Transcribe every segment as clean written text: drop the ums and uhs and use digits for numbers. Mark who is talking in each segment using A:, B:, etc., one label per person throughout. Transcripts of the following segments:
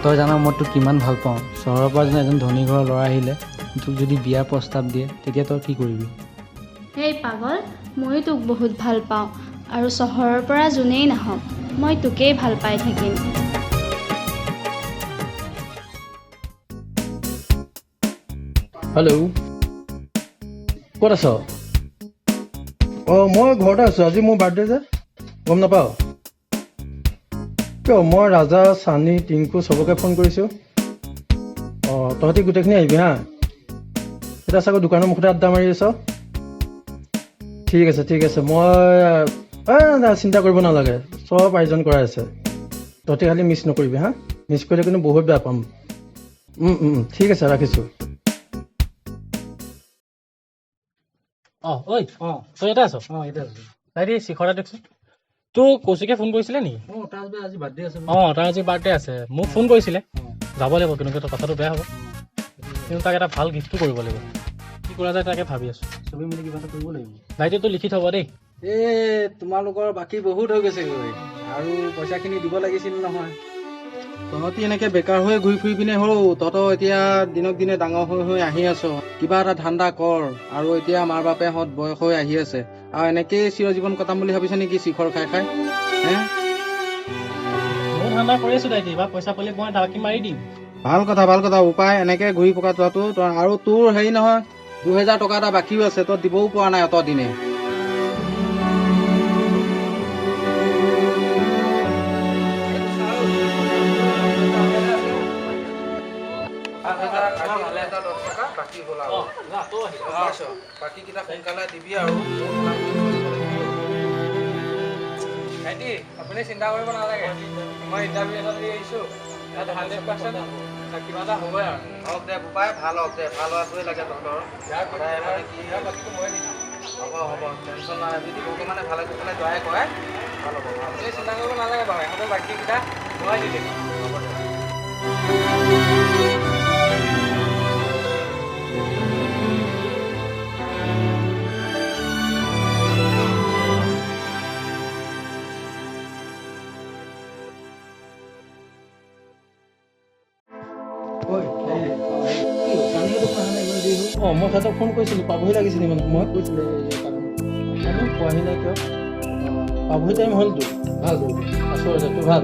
A: তই জানা মই তোক কিমান ভাল পাওঁ। চহৰৰ পৰা যেন এজন ধনী ঘৰৰ ল'ৰা আহিলে তোক যদি বিয়াৰ প্ৰস্তাৱ দিয়ে তেতিয়া তই কি কৰিবি?
B: হেই পাগল, ময়ো তোক বহুত ভাল পাওঁ আৰু চহৰৰ পৰা যোনেই নাহক মই তোকেই ভাল পাই থাকিম।
C: হেল্ল', ক'ত আছ? মই ঘৰতে আছোঁ। আজি মোৰ বাৰ্থডে যে, গম নাপাওঁ কিয়? মই ৰাজা, চানী, টিংকু চবকে ফোন কৰিছোঁ। তহঁতি গোটেইখিনি আহিবি হা। এতিয়া চাগৈ দোকানৰ মুখতে আড্ডা মাৰি আছ। ঠিক আছে মই চিন্তা কৰিব নালাগে, চব আয়োজন কৰাই আছে। তহঁতি খালি মিছ নকৰিবি হা। মিছ কৰিলে কিন্তু বহুত বেয়া পাম। ঠিক আছে, ৰাখিছোঁ।
D: ঐ তই ইয়াতে আছ? তাই দি শিখৰা দেখছোন। তোক কৌশিকে ফোন কৰিছিলে নেকি?
A: তাৰ আজি বাৰ্থডে আছে।
D: তাৰ আজি বাৰ্থডে আছে। মোক ফোন কৰিছিলে, যাব লাগিব কিন্তু তোৰ কথাটো বেয়া হ'ব। কিন্তু তাক এটা ভাল গিফ্টো কৰিব লাগিব। কি কৰা যায় তাকে ভাবি আছোঁ।
A: চবেই মিলি কিবা এটা কৰিব লাগিব।
D: দায়িত্বটো লিখি থ'ব দেই।
A: তোমালোকৰ বাকী বহুত হৈ গৈছেগৈ আৰু পইচাখিনি দিব লাগিছিল নহয়।
C: তহঁতি এনেকে বেকাৰ হৈ ঘূৰি ফুৰি পিনে হ'ল। তহঁতৰ এতিয়া দিনক দিনে ডাঙৰ হৈ আহি আছ। কিবা এটা ধান্দা কৰ। আৰু এতিয়া মাৰ বাপেহঁত বয়স হৈ আহি আছে আৰু এনেকেই চিৰজীৱন কটাম বুলি ভাবিছ নেকি শিখৰ খাই খাই?
D: মই ধান্দা কৰি আছোঁ দায়িত্ব। এইবাৰ পইচা পালে মই ডাকি মাৰি দিম।
C: ভাল কথা। উপায় এনেকে ঘূৰি পকা যোৱাটো। আৰু তোৰ হেৰি নহয়, 2000 টকা এটা বাকীও আছে, তই দিবও পৰা নাই অত দিনে। বাকীকেইটা সোনকালে দিবি আৰু
D: আপুনি চিন্তা কৰিব নালাগে। মই ইণ্টাৰভিউ এটা দি আহিছোঁ, তাত 100% কিবা এটা হ'বই আৰু।
C: হওক দে বোপাই, ভাল হওক দে। ভাল হোৱাটোৱে লাগে তহঁতৰ।
D: বাকীটো মই দি দিম।
C: হ'ব টেনশ্যন নাই। যদি ভগৱানে ভালে কুশলে দয়াই কৰে ভাল হ'ব।
D: আপুনি চিন্তা কৰিব নালাগে বাৰু, এহঁতৰ বাকীকেইটা মই দি দিম।
C: হ'ব দে। মই সিহঁতক ফোন কৰিছিলোঁ, পাবহি লাগিছিল ইমান সময় কৈছিলে। পোৱাহি নাই কিয়? পাবহি টাইম হ'লতো। ভাল আছোঁ আৰু তোৰ ভাল?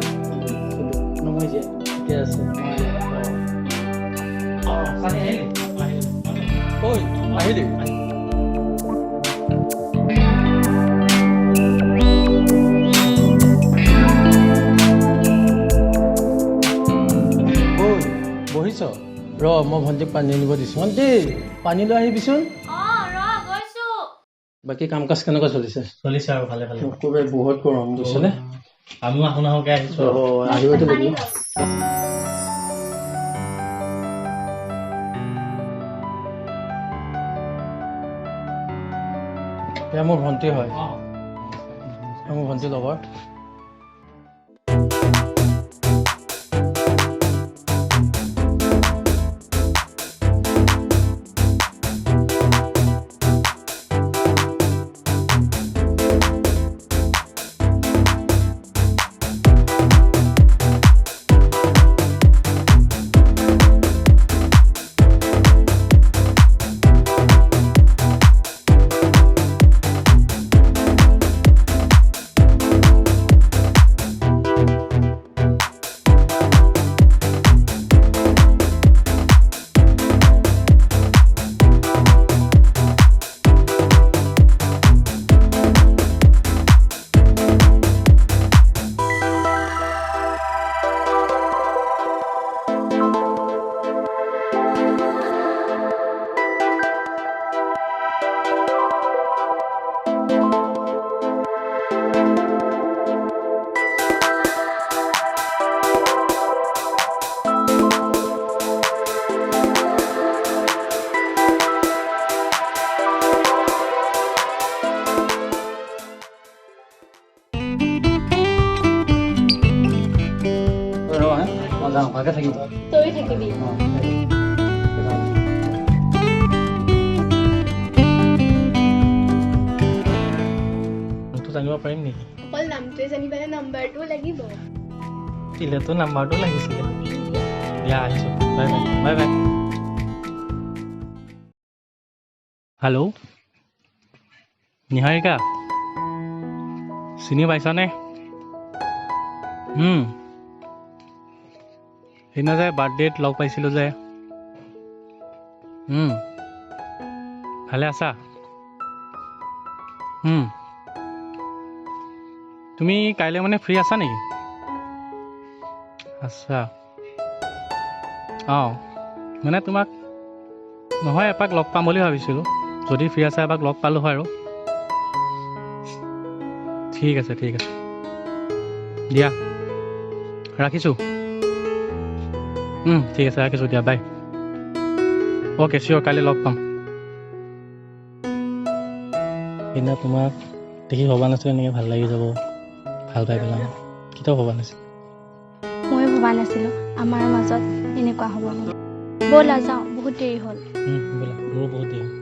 A: নমই যে ঠিকে আছে।
C: আহিলি? বহিছ? মই ভণ্টিক পানী আনিব দিছোঁ। ভণ্টি পানী লৈ আহিবিচোন। বাকী কাম কাজ কেনেকুৱা চলিছে?
D: চলিছে আৰু ভালে।
C: নক'বে, বহুত গৰম বুজিছনে?
D: আমিও আহোঁকে আহিছোঁ।
C: আহিবতো লাগিব। এয়া মোৰ ভণ্টি হয়, মোৰ ভণ্টিৰ লগৰ।
A: যাওঁ, ভালকে থাকিব।
B: তই থাকিবি।
D: জানিব পাৰিম নেকি?
B: অকল নামটোৱে জানিবানে নাম্বাৰটোও লাগিব?
D: দিলেতো নাম্বাৰটো লাগিছিলে। দিয়া আহিছোঁ, bye bye bye bye. Hello', Niharika চিনি পাইছানে? সেইদিনা যে বাৰ্থডেত লগ পাইছিলোঁ যে, ভালে আছা? তুমি কাইলৈ মানে ফ্ৰী আছা নেকি? আচ্ছা, অঁ মানে তোমাক নহয় এপাক লগ পাম বুলি ভাবিছিলোঁ, যদি ফ্ৰী আছা এপাক লগ পালোঁ হয় আৰু। ঠিক আছে দিয়া ৰাখিছোঁ। ঠিক আছে ৰাখিছোঁ দিয়া, বাই। অ'কে চিয়'ৰ, কাইলৈ লগ পাম। সেইদিনা তোমাক দেখি ভবা নাছিলোঁ এনেকৈ ভাল লাগি যাব, ভাল পাই পেলাম, কেতিয়াও ভবা নাছিলোঁ।
B: মই ভবা নাছিলোঁ আমাৰ মাজত এনেকুৱা হ'ব বুলি। ব'লা যাওঁ, বহুত দেৰি হ'ল।
D: ব'লা, মোৰো বহুত দেৰি হ'ল।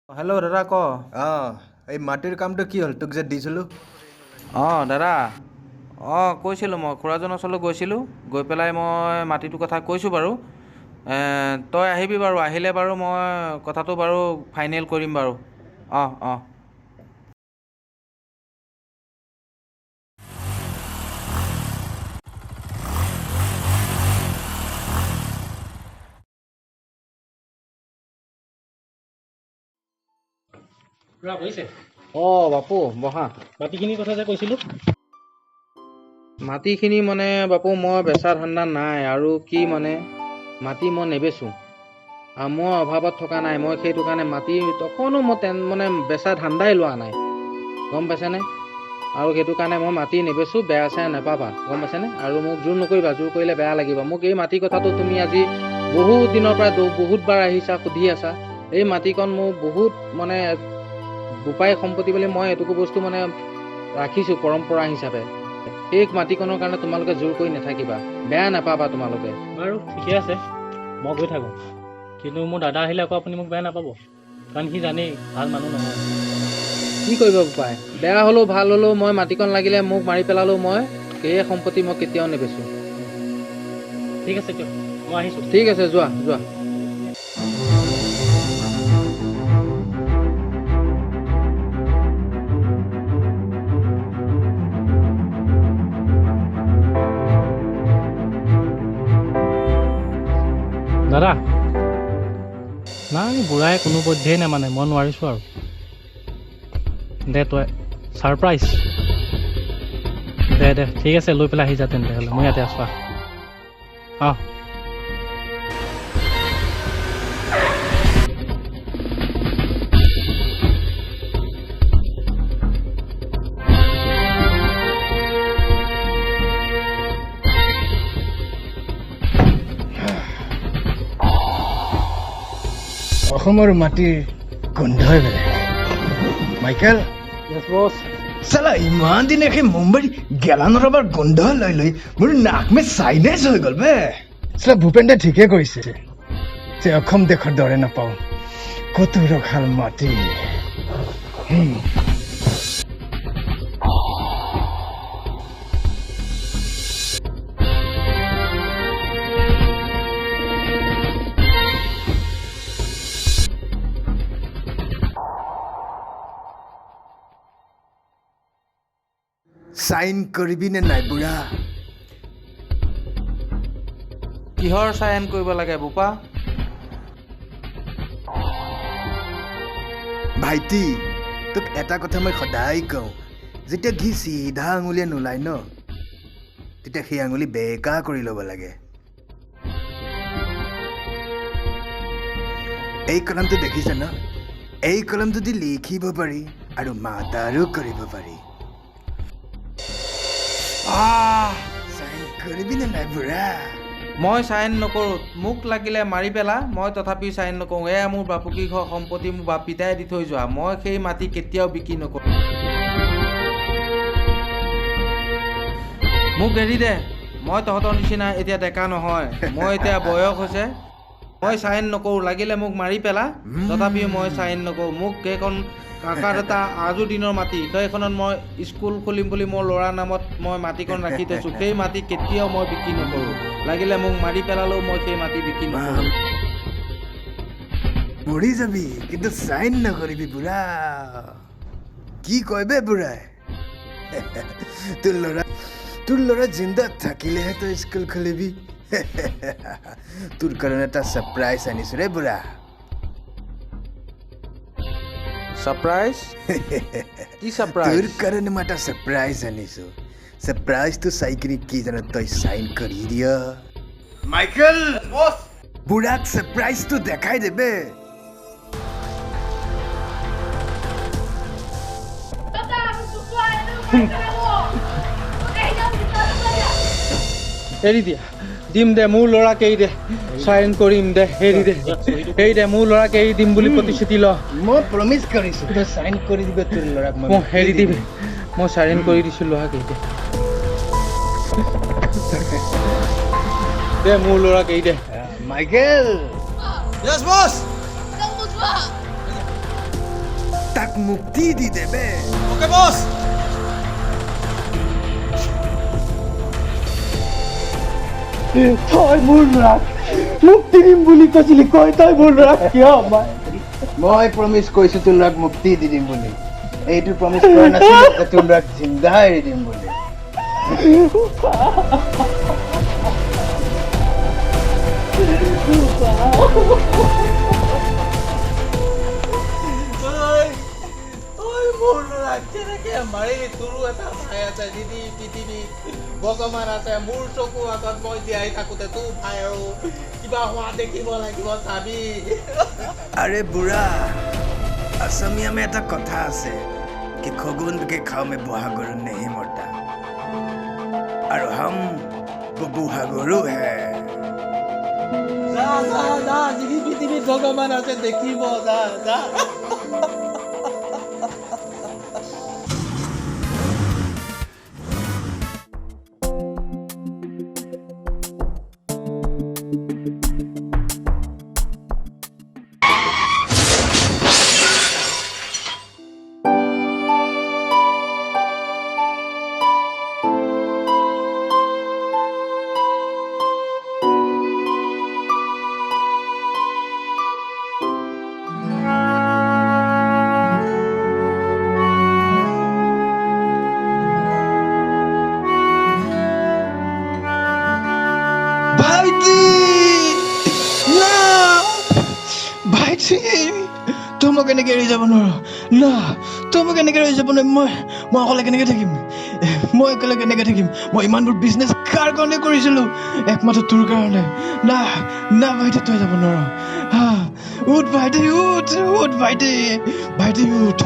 E: হেল্ল' দাদা ক।
F: এই মাটিৰ কামটো কি হ'ল, তোক যে দিছিলোঁ?
E: দাদা কৈছিলোঁ, মই খুৰাজনৰ ওচৰলৈ গৈছিলোঁ, গৈ পেলাই মই মাটিটোৰ কথা কৈছোঁ বাৰু। তই আহিবি বাৰু, আহিলে বাৰু মই কথাটো বাৰু ফাইনেল কৰিম বাৰু।
D: পুৰা বুজিছে
E: বাপু বহা।
D: বাকীখিনি কথা যে কৈছিলোঁ,
E: মাটিখিনি মানে বাপু মই বেচা ধান্দা নাই, আৰু কি মানে মাটি মই নেবেচোঁ, আৰু মই অভাৱত থকা নাই। মই সেইটো কাৰণে মাটি অকণো মই মানে বেচা ধান্দাই লোৱা নাই, গম পাইছেনে? আৰু সেইটো কাৰণে মই মাটি নেবেচোঁ, বেয়া চেয়া নাপাবা, গম পাইছেনে? আৰু মোক জোৰ নকৰিবা, জোৰ কৰিলে বেয়া লাগিব। মোক এই মাটি কথাটো তুমি আজি বহুত দিনৰ পৰা বহুতবাৰ আহিছা, সুধি আছা। এই মাটিকণ মোৰ বহুত মানে বোপাই সম্পত্তি বুলি মই এইটুকু বস্তু মানে ৰাখিছোঁ পৰম্পৰা হিচাপে। সেই মাটিকণৰ কাৰণে তোমালোকে জোৰ কৰি নাথাকিবা, বেয়া নাপাবা তোমালোকে।
D: বাৰু ঠিকে আছে, মই গৈ থাকোঁ, কিন্তু মোৰ দাদা আহিলে আকৌ আপুনি মোক বেয়া নাপাব, কাৰণ সি জানেই ভাল মানুহ নহয়।
E: কি কৰিব বোপাই, বেয়া হ'লেও ভাল হ'লেও মই মাটিকণ লাগিলে মোক মাৰি পেলালেও মই সেই সম্পত্তি মই কেতিয়াও নেবেচোঁ।
D: ঠিক আছে দিয়ক, মই আহিছোঁ।
E: ঠিক আছে, যোৱা যোৱা।
D: দাদা নাই, বুঢ়াই কোনো পধ্যেই নামানে, মই নোৱাৰিছোঁ আৰু। দে তই ছাৰপ্ৰাইজ দে ঠিক আছে, লৈ পেলাই আহি যা তেন্তে হ'লে, মই ইয়াতে আছোঁ।
F: অসমৰ মাটিৰ গোন্ধই বেলেগ। মাইকেল, চালা ইমান দিনে সেই মুম্বাইৰ গেলানৰবাৰ গোন্ধ লৈ লৈ মোৰ নাকমে চাইনেছ হৈ গ'ল বে। চালা ভূপেন্দ্ৰে ঠিকে কৰিছে যে অসম দেশৰ দৰে নাপাওঁ কতো ৰখাল মাটি। চাইন কৰিবি নে নাই বুঢ়া?
E: কিহৰ চাইন কৰিব লাগে বোপা?
F: ভাইটি তোক এটা কথা মই সদায় কওঁ, যেতিয়া ঘি চিধা আঙুলিয়ে নোলায় ন, তেতিয়া সেই আঙুলি বেকা কৰি ল'ব লাগে। এই কলমটো দেখিছা ন? এই কলমটো দি লিখিব পাৰি আৰু মাতাৰো কৰিব পাৰি। চাইন কৰিবি নে নাই বুঢ়া?
E: মই চাইন নকৰোঁ, মোক লাগিলে মাৰি পেলা, মই তথাপি চাইন নকৰোঁ। এয়া মোৰ বাপুকী ঘৰ সম্পত্তি, মোৰ বাপ পিতাই দি থৈ যোৱা। মই সেই মাটি কেতিয়াও বিক্ৰী নকৰোঁ। মোক এৰি দে, মই তহঁতৰ নিচিনা এতিয়া ডেকা নহয়, মই এতিয়া বয়স হৈছে। মই চাইন নকৰোঁ, লাগিলে মোক মাৰি পেলা, তথাপিও মই চাইন নকৰোঁ। মোক সেইখন কাকাৰ এটা আজিৰ দিনৰ মাটি, সেইখনত মই স্কুল খুলিম বুলি মোৰ ল'ৰাৰ নামত মই মাটিখন ৰাখি থৈছোঁ। সেই মাটি কেতিয়াও মই বিক্ৰী নকৰোঁ, লাগিলে মোক মাৰি পেলালেও মই সেই মাটি বিক্ৰী নকৰোঁ।
F: মৰি যাবি কিন্তু চাইন নকৰিবি বুঢ়া। কি কয় বে বুঢ়াই? তোৰ ল'ৰা জিন্দা থাকিলেহে তই স্কুল খুলিবি। তোৰ কাৰণে এটা ছাৰপ্ৰাইজ আনিছো ৰে বুঢ়া।
E: ছাৰপ্ৰাইজ? কি ছাৰপ্ৰাইজ?
F: তোৰ কাৰণে মই এটা ছাৰপ্ৰাইজ আনিছো। ছাৰপ্ৰাইজটো চাই কিনি কি জানো, তই চাইন কৰি দিয়। মাইকেল বুঢ়াক ছাৰপ্ৰাইজটো দেখাই দেবে।
E: এৰি দিয়া, দিম দে, মোৰ ল'ৰাক এৰি দে, চাইন কৰিম দে, এৰি দে, এৰি দে, মোৰ ল'ৰাক এৰি দিম বুলি প্ৰতিশ্ৰুতি ল।
F: মই প্ৰমিছ কৰিছো তই চাইন কৰি দিবি তোৰ ল'ৰাক।
E: মই এৰি দিবি, মই চাইন কৰি দিছোঁ, ল'ৰাক এৰি দে। দে মোৰ ল'ৰাক এৰি দে।
F: মাইকেল তাক মুক্তি দি দেবে।
C: তই মোৰ ল'ৰাক মুক্তি দিম বুলি কৈছিলি, কয় তই মোৰ ল'ৰাক কিয়?
F: মই প্ৰমিছ কৰিছো তোৰ ল'ৰাক মুক্তি দি দিম বুলি। এইটো প্ৰমিছ কৰা নাছিলো যে তোৰ ল'ৰাক জিন্দা এৰি দিম বুলি।
E: মোৰ ল'ৰাক কেনেকে মাৰি, তোৰো এটা ভাই আছে, দিদি পৃথিৱী ভগৱান আছে, মোৰ চকু আগত মই জীয়াই থাকোঁতে তোৰ ভাই আৰু কিবা হোৱা দেখিব লাগিব, চাবি।
F: আৰে বুঢ়া, असमिया में এটা কথা আছে कि खगोन के खाओ में बुहागुरु नहीं मरता, और हम वो बुहागुरु है।
E: যা যা যা, যিনি পৃথিৱীত ভগৱান আছে দেখিব, যা যা।
F: তই মোক এনেকে এৰি যাব নোৱাৰ না, তই মোক এনেকে এৰি যাব নোৱাৰ। মই অকলে কেনেকে থাকিম, মই অকলে কেনেকে থাকিম? মই ইমানবোৰ বিজনেছ কাৰ কাৰণে কৰিছিলো, একমাত্ৰ তোৰ কাৰণে। না না ভাইটি, তই যাব নোৱাৰ। উঠ ভাইটি, উঠ উঠ ভাইটি, ভাইটি উঠ।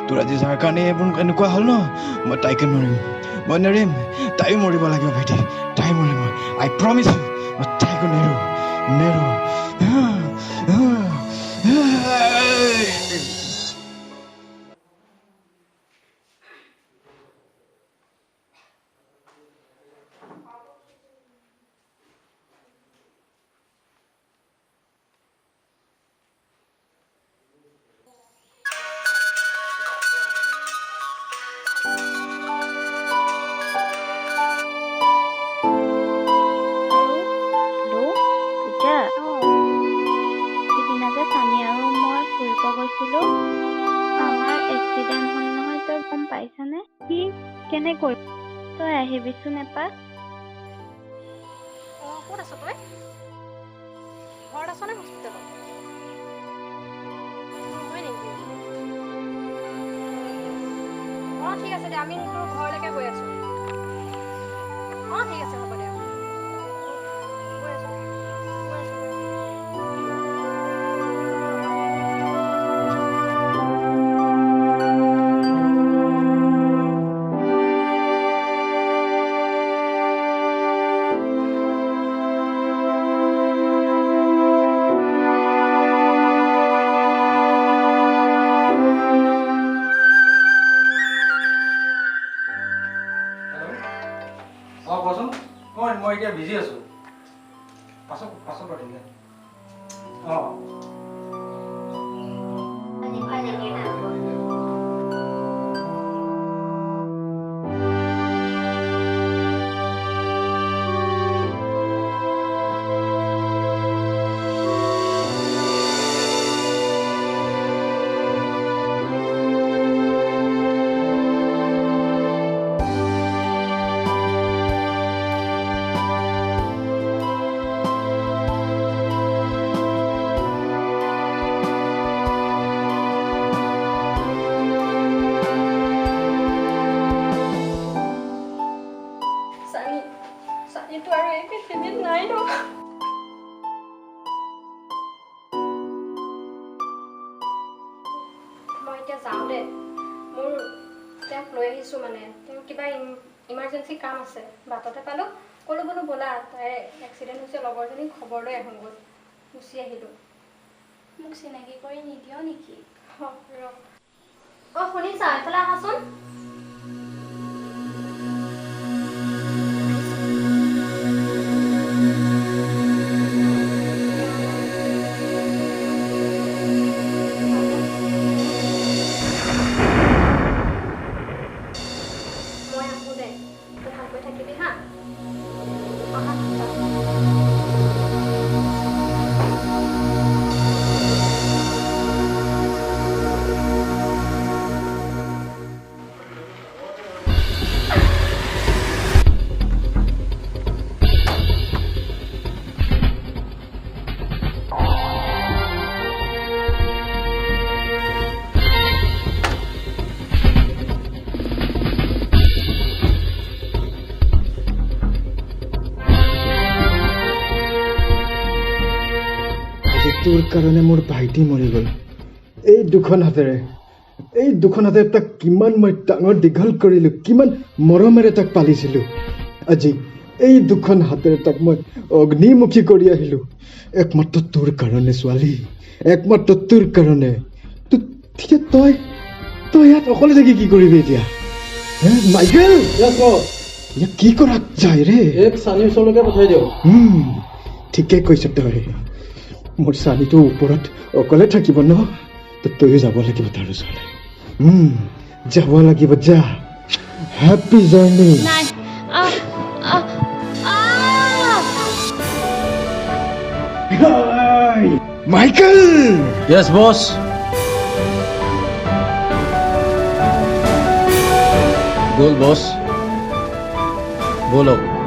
F: তোৰ আজি যাৰ কাৰণে এইবোৰ এনেকুৱা হ'ল ন, মই তাইকে নোৱাৰিম, মই নেৰিম। তাইও মৰিব লাগিব ভাইটি, তাই মৰিম। আই প্ৰমিছ ইউ, মই তাইকো নেৰো নেৰো।
B: সিদিনা যে চানি আৰু মই ফুৰিব গৈছিলো, আমাৰ এক্সিডেণ্ট হ'ল নহয়, তই গম পাইছনে? কি কেনেকৈ? তই আহিবিচোন এপাক।
G: ক'ত আছ তই? ঘৰত আছ নে হস্পিটেলত? হয় নেকি? অঁ ঠিক আছে দে, আমি তোৰ ঘৰলৈকে গৈ আছোঁ। অঁ ঠিক আছে, হ'ব দে। গৈ আছোঁ, গৈ আছোঁ।
E: অঁ কচোন। মই এতিয়া বিজি আছোঁ, পাছত পাতিম দে। অঁ
G: চানীটো আৰু এই পৃথিৱীত নাই ন। মই এতিয়া যাওঁ দে, মোৰ তেওঁক লৈ আহিছোঁ মানে, তেওঁ কিবা ইমাৰ্জেঞ্চি কাম আছে। বাটতে পালোঁ, ক'লোঁ বোলো ব'লা, তাইৰ এক্সিডেণ্ট হৈছে, লগৰজনী খবৰ লৈ আহোঁগৈ। গুচি আহিলোঁ।
B: মোক চিনাকি কৰি নিদিয় নেকি?
G: অঁ শুনিছা, এইফালে আহাচোন। মই আহোঁ দে, তই ভালকৈ থাকিবি হা। অহা
F: আজি তোৰ কাৰণে মোৰ ভাইটি মৰি গ'ল। এই দুখন হাতেৰে তাক কিমান মই ডাঙৰ দীঘল কৰিলোঁ, কিমান মৰমেৰে তাক পালিছিলোঁ। আজি এই দুখন হাতেৰে তাক মই অগ্নিমুখী কৰি আহিলোঁ, একমাত্ৰ তোৰ কাৰণে ছোৱালী, একমাত্ৰ তোৰ কাৰণে। তেতিয়া তই ইয়াত অকলে থাকি কি কৰিবি এতিয়া? মাইকেল, ইয়াক কি কৰা যায় ৰে?
C: এক চানীৰ ওচৰলৈকে পঠাই দিয়ক।
F: ঠিকে কৈছ তই। মোৰ ছোৱালীটো ওপৰত অকলে থাকিব ন, তইও যাব লাগিব তাৰ ওচৰলৈ। যাব লাগিব, যা। Happy journey.
B: নাই
F: মাইকেল!
E: য়েছ বছ। बोल बॉस, बोलो।